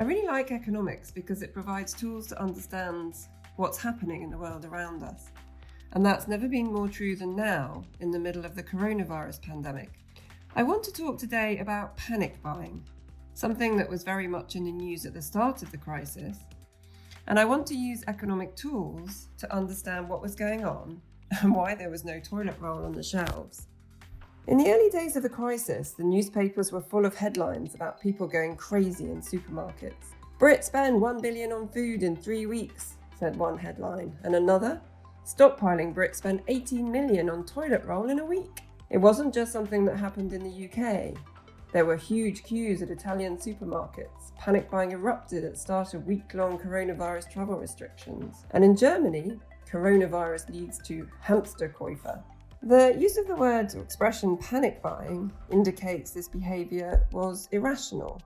I really like economics because it provides tools to understand what's happening in the world around us. And that's never been more true than now, in the middle of the coronavirus pandemic. I want to talk today about panic buying, something that was very much in the news at the start of the crisis. And I want to use economic tools to understand what was going on and why there was no toilet roll on the shelves. In the early days of the crisis, the newspapers were full of headlines about people going crazy in supermarkets. Brits spend $1 billion on food in 3 weeks, said one headline, and another, stockpiling Brits spend 18 million on toilet roll in a week. It wasn't just something that happened in the UK. There were huge queues at Italian supermarkets. Panic buying erupted at the start of week-long coronavirus travel restrictions. And in Germany, coronavirus leads to Hamsterkäufe. The use of the word or expression panic buying indicates this behaviour was irrational.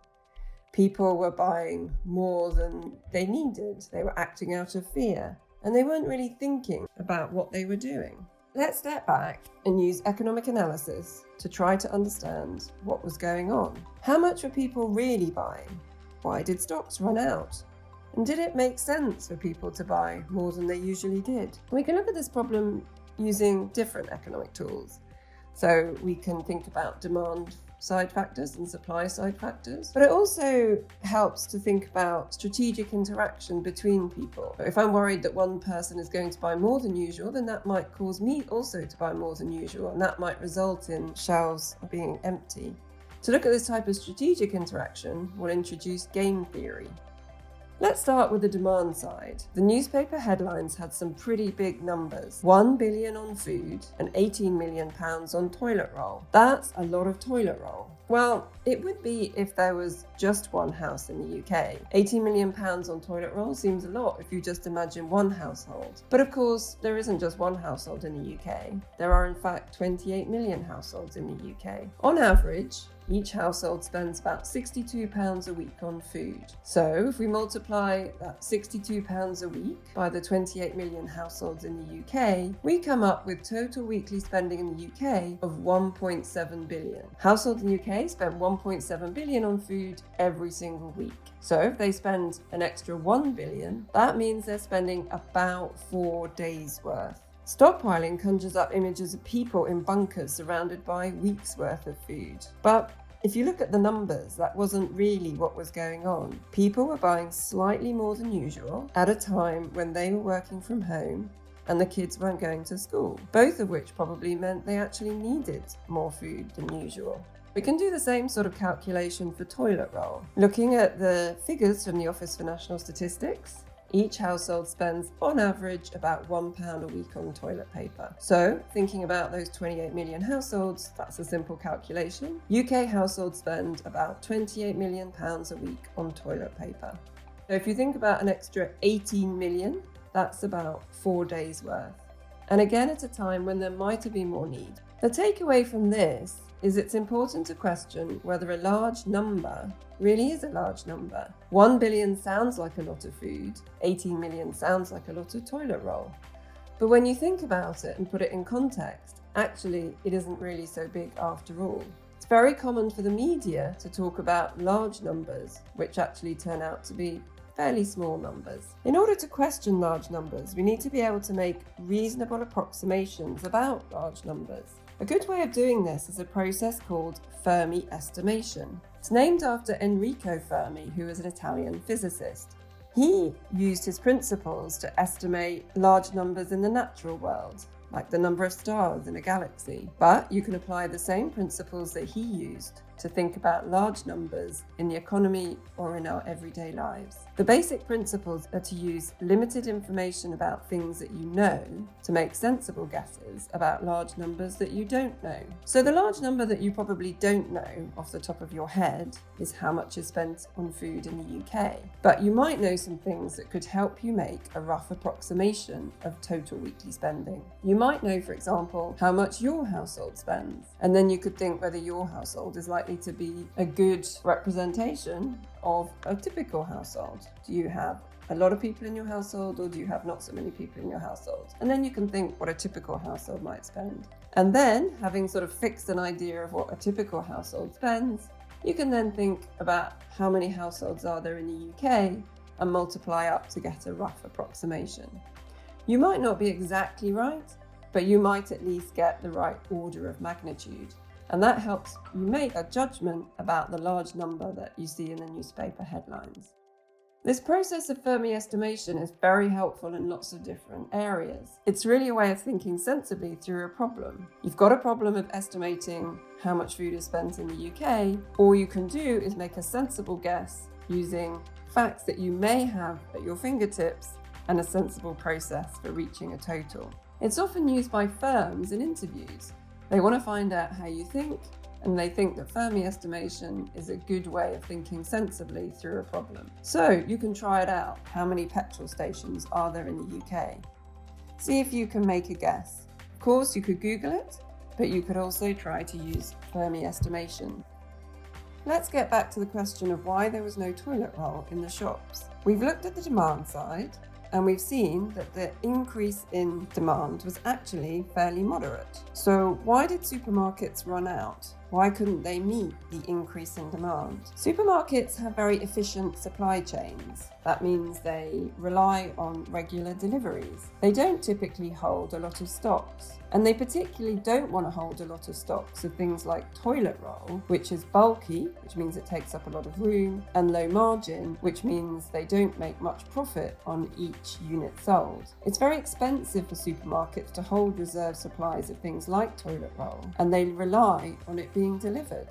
People were buying more than they needed. They were acting out of fear, and they weren't really thinking about what they were doing. Let's step back and use economic analysis to try to understand what was going on. How much were people really buying? Why did stocks run out? And did it make sense for people to buy more than they usually did? We can look at this problem using different economic tools. So we can think about demand side factors and supply side factors, but it also helps to think about strategic interaction between people. If I'm worried that one person is going to buy more than usual, then that might cause me also to buy more than usual, and that might result in shelves being empty. To look at this type of strategic interaction, we'll introduce game theory. Let's start with the demand side. The newspaper headlines had some pretty big numbers. 1 billion on food and 18 million pounds on toilet roll. That's a lot of toilet roll. Well, it would be if there was just one house in the UK. 18 million pounds on toilet roll seems a lot if you just imagine one household. But of course, there isn't just one household in the UK. There are in fact 28 million households in the UK. On average, each household spends about £62 a week on food. So if we multiply that £62 a week by the 28 million households in the UK, we come up with total weekly spending in the UK of 1.7 billion. Households in the UK spend 1.7 billion on food every single week. So if they spend an extra 1 billion, that means they're spending about 4 days worth. Stockpiling conjures up images of people in bunkers surrounded by weeks' worth of food. But if you look at the numbers, that wasn't really what was going on. People were buying slightly more than usual at a time when they were working from home and the kids weren't going to school, both of which probably meant they actually needed more food than usual. We can do the same sort of calculation for toilet roll. Looking at the figures from the Office for National Statistics, each household spends, on average, about £1 a week on toilet paper. So, thinking about those 28 million households, that's a simple calculation. UK households spend about £28 million a week on toilet paper. So if you think about an extra 18 million, that's about 4 days worth. And again, at a time when there might have been more need. The takeaway from this is it's important to question whether a large number really is a large number. 1 billion sounds like a lot of food, 18 million sounds like a lot of toilet roll. But when you think about it and put it in context, actually it isn't really so big after all. It's very common for the media to talk about large numbers, which actually turn out to be fairly small numbers. In order to question large numbers, we need to be able to make reasonable approximations about large numbers. A good way of doing this is a process called Fermi estimation. It's named after Enrico Fermi, who was an Italian physicist. He used his principles to estimate large numbers in the natural world, like the number of stars in a galaxy. But you can apply the same principles that he used to think about large numbers in the economy or in our everyday lives. The basic principles are to use limited information about things that you know to make sensible guesses about large numbers that you don't know. So the large number that you probably don't know off the top of your head is how much is spent on food in the UK. But you might know some things that could help you make a rough approximation of total weekly spending. You might know, for example, how much your household spends, and then you could think whether your household is likely to be a good representation of a typical household. Do you have a lot of people in your household, or do you have not so many people in your household? And then you can think what a typical household might spend. And then, having sort of fixed an idea of what a typical household spends, You can then think about how many households are there in the UK and multiply up to get a rough approximation. You might not be exactly right, but you might at least get the right order of magnitude. And that helps you make a judgment about the large number that you see in the newspaper headlines. This process of Fermi estimation is very helpful in lots of different areas. It's really a way of thinking sensibly through a problem. You've got a problem of estimating how much food is spent in the UK. All you can do is make a sensible guess using facts that you may have at your fingertips and a sensible process for reaching a total. It's often used by firms in interviews. They want to find out how you think, and they think that Fermi estimation is a good way of thinking sensibly through a problem. So you can try it out. How many petrol stations are there in the UK? See if you can make a guess. Of course, you could Google it, but you could also try to use Fermi estimation. Let's get back to the question of why there was no toilet roll in the shops. We've looked at the demand side, and we've seen that the increase in demand was actually fairly moderate. So why did supermarkets run out? Why couldn't they meet the increase in demand? Supermarkets have very efficient supply chains. That means they rely on regular deliveries. They don't typically hold a lot of stocks. And they particularly don't want to hold a lot of stocks of things like toilet roll, which is bulky, which means it takes up a lot of room, and low margin, which means they don't make much profit on each unit sold. It's very expensive for supermarkets to hold reserve supplies of things like toilet roll, and they rely on it being delivered.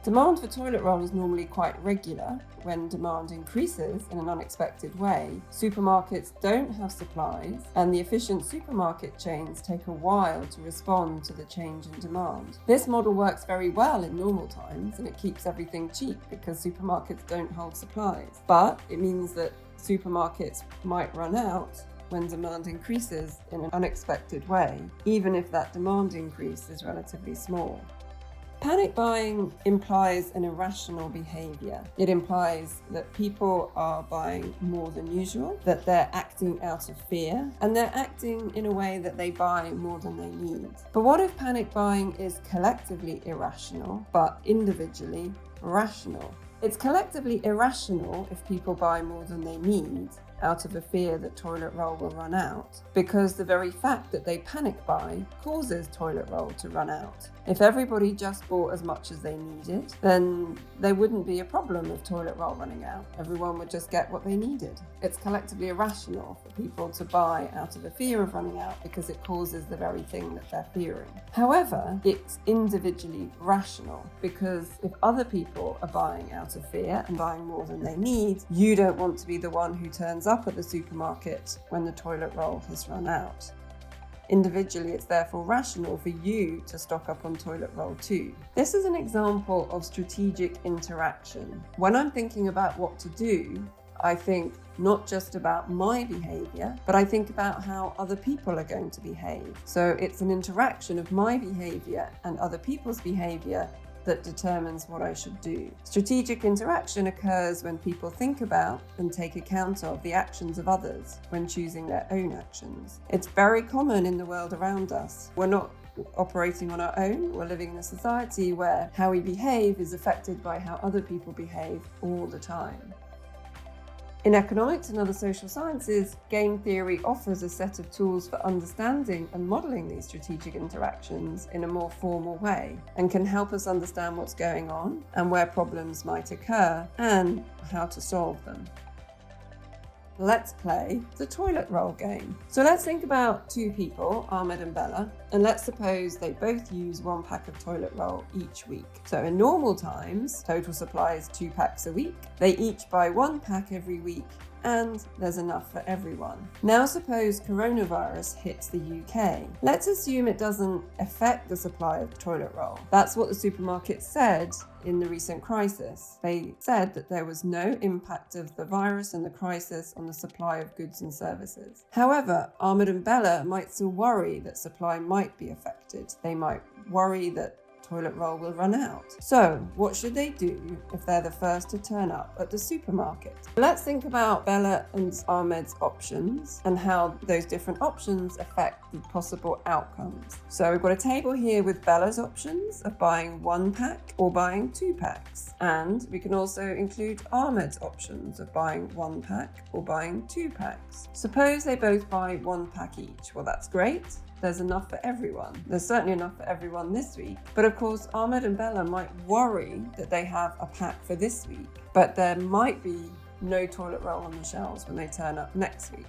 Demand for toilet roll is normally quite regular. When demand increases in an unexpected way, supermarkets don't have supplies, and the efficient supermarket chains take a while to respond to the change in demand. This model works very well in normal times, and it keeps everything cheap because supermarkets don't hold supplies. But it means that supermarkets might run out when demand increases in an unexpected way, even if that demand increase is relatively small. Panic buying implies an irrational behaviour. It implies that people are buying more than usual, that they're acting out of fear, and they're acting in a way that they buy more than they need. But what if panic buying is collectively irrational, but individually rational? It's collectively irrational if people buy more than they need out of a fear that toilet roll will run out, because the very fact that they panic buy causes toilet roll to run out. If everybody just bought as much as they needed, then there wouldn't be a problem of toilet roll running out. Everyone would just get what they needed. It's collectively irrational for people to buy out of a fear of running out because it causes the very thing that they're fearing. However, it's individually rational, because if other people are buying out of fear and buying more than they need, you don't want to be the one who turns up at the supermarket when the toilet roll has run out. Individually, it's therefore rational for you to stock up on toilet roll too. This is an example of strategic interaction. When I'm thinking about what to do, I think not just about my behaviour, but I think about how other people are going to behave. So it's an interaction of my behaviour and other people's behaviour that determines what I should do. Strategic interaction occurs when people think about and take account of the actions of others when choosing their own actions. It's very common in the world around us. We're not operating on our own. We're living in a society where how we behave is affected by how other people behave all the time. In economics and other social sciences, game theory offers a set of tools for understanding and modelling these strategic interactions in a more formal way, and can help us understand what's going on and where problems might occur and how to solve them. Let's play the toilet roll game. So let's think about two people, Ahmed and Bella, and let's suppose they both use 1 pack of toilet roll each week. So in normal times, total supply is 2 packs a week. They each buy 1 pack every week, and there's enough for everyone. Now suppose coronavirus hits the UK. Let's assume it doesn't affect the supply of toilet roll. That's what the supermarket said in the recent crisis. They said that there was no impact of the virus and the crisis on the supply of goods and services. However, Ahmed and Bella might still worry that supply might be affected. They might worry that toilet roll will run out. So what should they do if they're the first to turn up at the supermarket? Let's think about Bella and Ahmed's options and how those different options affect the possible outcomes. So we've got a table here with Bella's options of buying 1 pack or buying 2 packs. And we can also include Ahmed's options of buying 1 pack or buying 2 packs. Suppose they both buy 1 pack each. Well, that's great. There's enough for everyone. There's certainly enough for everyone this week. But of course, Ahmed and Bella might worry that they have a pack for this week, but there might be no toilet roll on the shelves when they turn up next week.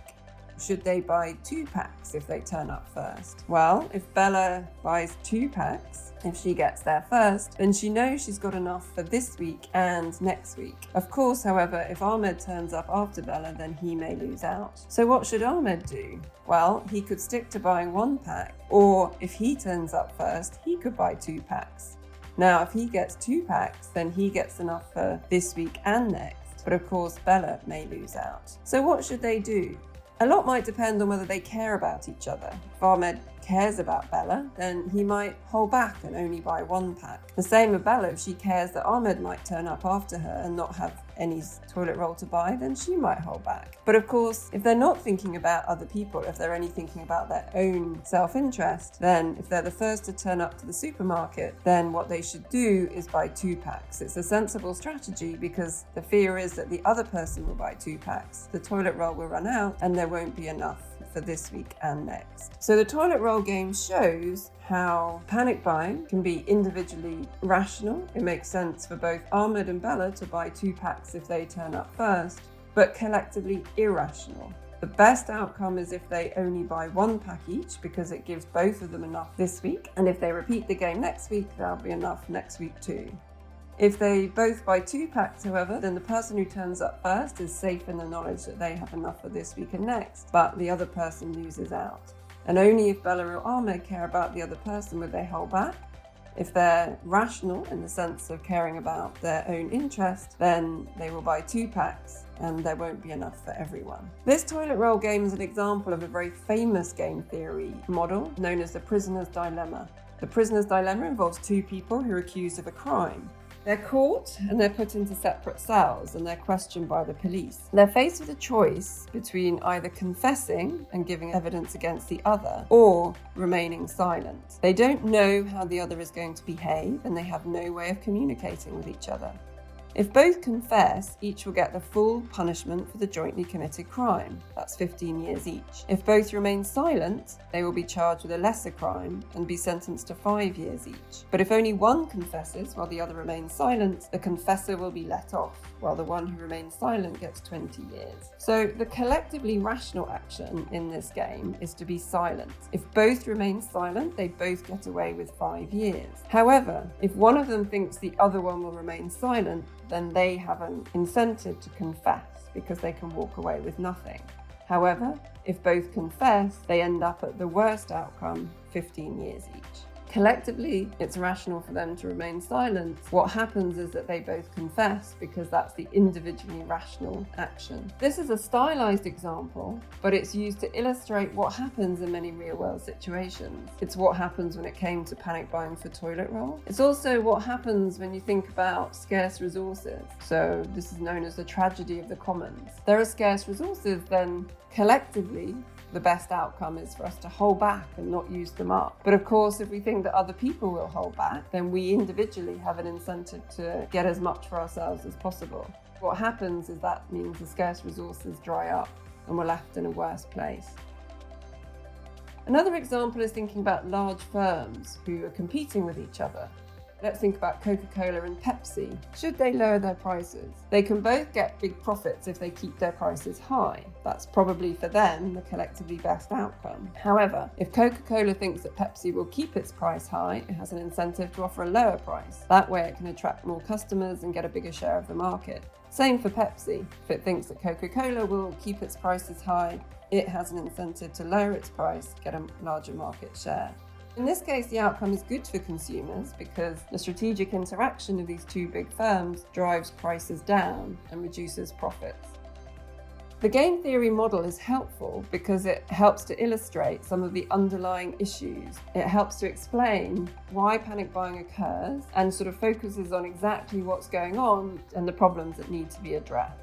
Should they buy 2 packs if they turn up first? Well, if Bella buys 2 packs, if she gets there first, then she knows she's got enough for this week and next week. Of course, however, if Ahmed turns up after Bella, then he may lose out. So what should Ahmed do? Well, he could stick to buying 1 pack, or if he turns up first, he could buy 2 packs. Now, if he gets 2 packs, then he gets enough for this week and next. But of course, Bella may lose out. So what should they do? A lot might depend on whether they care about each other. If Ahmed cares about Bella, then he might hold back and only buy 1 pack. The same with Bella, if she cares that Ahmed might turn up after her and not have any toilet roll to buy, then she might hold back. But of course, if they're not thinking about other people, if they're only thinking about their own self-interest, then if they're the first to turn up to the supermarket, then what they should do is buy 2 packs. It's a sensible strategy because the fear is that the other person will buy 2 packs, the toilet roll will run out, and there won't be enough for this week and next. So the toilet roll game shows how panic buying can be individually rational. It makes sense for both Ahmed and Bella to buy 2 packs if they turn up first, but collectively irrational. The best outcome is if they only buy 1 pack each because it gives both of them enough this week, and if they repeat the game next week, there'll be enough next week too. If they both buy 2 packs, however, then the person who turns up first is safe in the knowledge that they have enough for this week and next, but the other person loses out. And only if Bella or Ahmed care about the other person would they hold back. If they're rational in the sense of caring about their own interest, then they will buy 2 packs and there won't be enough for everyone. This toilet roll game is an example of a very famous game theory model known as the prisoner's dilemma. The prisoner's dilemma involves 2 people who are accused of a crime. They're caught and they're put into separate cells and they're questioned by the police. They're faced with a choice between either confessing and giving evidence against the other or remaining silent. They don't know how the other is going to behave and they have no way of communicating with each other. If both confess, each will get the full punishment for the jointly committed crime. That's 15 years each. If both remain silent, they will be charged with a lesser crime and be sentenced to 5 years each. But if only one confesses while the other remains silent, the confessor will be let off, while the one who remains silent gets 20 years. So the collectively rational action in this game is to be silent. If both remain silent, they both get away with 5 years. However, if one of them thinks the other one will remain silent, then they have an incentive to confess because they can walk away with nothing. However, if both confess, they end up at the worst outcome, 15 years each. Collectively, it's rational for them to remain silent. What happens is that they both confess because that's the individually rational action. This is a stylized example, but it's used to illustrate what happens in many real-world situations. It's what happens when it came to panic buying for toilet roll. It's also what happens when you think about scarce resources. So this is known as the tragedy of the commons. There are scarce resources, then collectively, the best outcome is for us to hold back and not use them up. But of course, if we think that other people will hold back, then we individually have an incentive to get as much for ourselves as possible. What happens is that means the scarce resources dry up and we're left in a worse place. Another example is thinking about large firms who are competing with each other. Let's think about Coca-Cola and Pepsi. Should they lower their prices? They can both get big profits if they keep their prices high. That's probably for them the collectively best outcome. However, if Coca-Cola thinks that Pepsi will keep its price high, it has an incentive to offer a lower price. That way it can attract more customers and get a bigger share of the market. Same for Pepsi. If it thinks that Coca-Cola will keep its prices high, it has an incentive to lower its price, get a larger market share. In this case, the outcome is good for consumers because the strategic interaction of these 2 big firms drives prices down and reduces profits. The game theory model is helpful because it helps to illustrate some of the underlying issues. It helps to explain why panic buying occurs and sort of focuses on exactly what's going on and the problems that need to be addressed.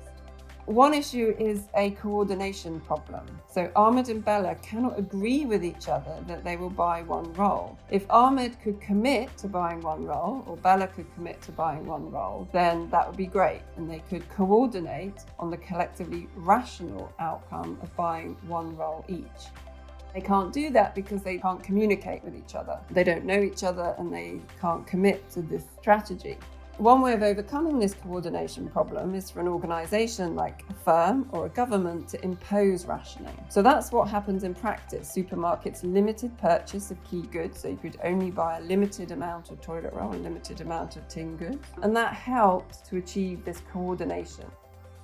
One issue is a coordination problem. So Ahmed and Bella cannot agree with each other that they will buy one roll. If Ahmed could commit to buying one roll, or Bella could commit to buying one roll, then that would be great, and they could coordinate on the collectively rational outcome of buying one roll each. They can't do that because they can't communicate with each other. They don't know each other and they can't commit to this strategy. One way of overcoming this coordination problem is for an organisation like a firm or a government to impose rationing. So that's what happens in practice. Supermarkets limited purchase of key goods, so you could only buy a limited amount of toilet roll, a limited amount of tin goods, and that helped to achieve this coordination.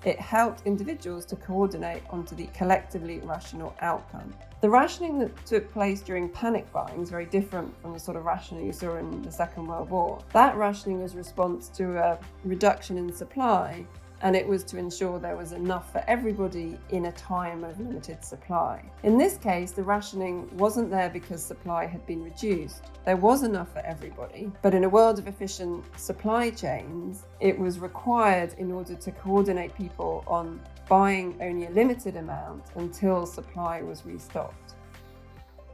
It helped individuals to coordinate onto the collectively rational outcome. The rationing that took place during panic buying is very different from the sort of rationing you saw in the Second World War. That rationing was a response to a reduction in supply, and it was to ensure there was enough for everybody in a time of limited supply. In this case, the rationing wasn't there because supply had been reduced. There was enough for everybody, but in a world of efficient supply chains, it was required in order to coordinate people on buying only a limited amount until supply was restocked.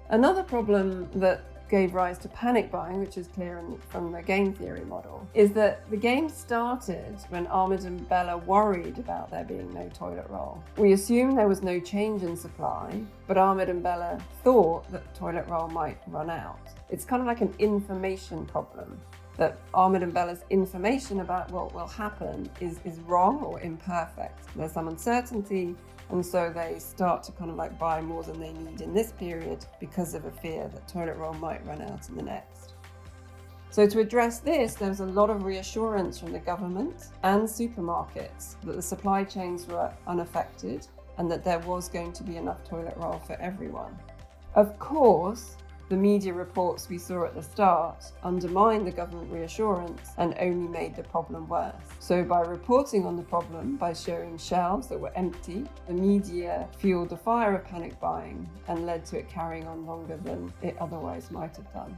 Another problem that gave rise to panic buying, which is clear from the game theory model, is that the game started when Ahmed and Bella worried about there being no toilet roll. We assumed there was no change in supply, but Ahmed and Bella thought that toilet roll might run out. It's kind of like an information problem, that Ahmed and Bella's information about what will happen is wrong or imperfect. There's some uncertainty, and so they start to kind of like buy more than they need in this period because of a fear that toilet roll might run out in the next. So to address this, there was a lot of reassurance from the government and supermarkets that the supply chains were unaffected and that there was going to be enough toilet roll for everyone. Of course, the media reports we saw at the start undermined the government reassurance and only made the problem worse. So by reporting on the problem, by showing shelves that were empty, the media fueled the fire of panic buying and led to it carrying on longer than it otherwise might have done.